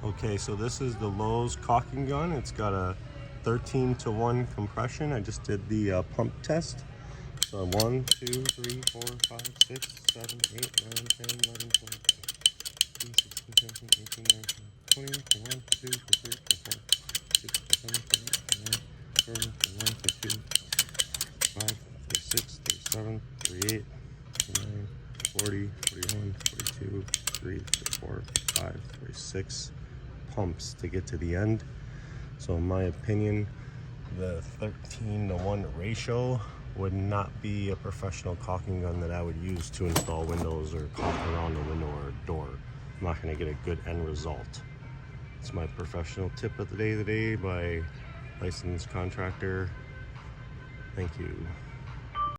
Okay, so this is the Lowe's caulking gun. It's got a 13-to-1 compression. I just did the pump test. So 1, 2, 3, 4, 5, 6, 7, 8, 9, 10, 11, 12, 15, 16, 17, 18, 19, 20, 21, 22, 23, 24, 25, 26, 27, 28, 39, 40, 41, 42, 43, 44, 45, 46 pumps to get to the end. So in my opinion, the 13-to-1 ratio would not be a professional caulking gun that I would use to install windows or caulk around a window or a door. I'm not going to get a good end result. It's my professional tip of the day by licensed contractor. Thank you.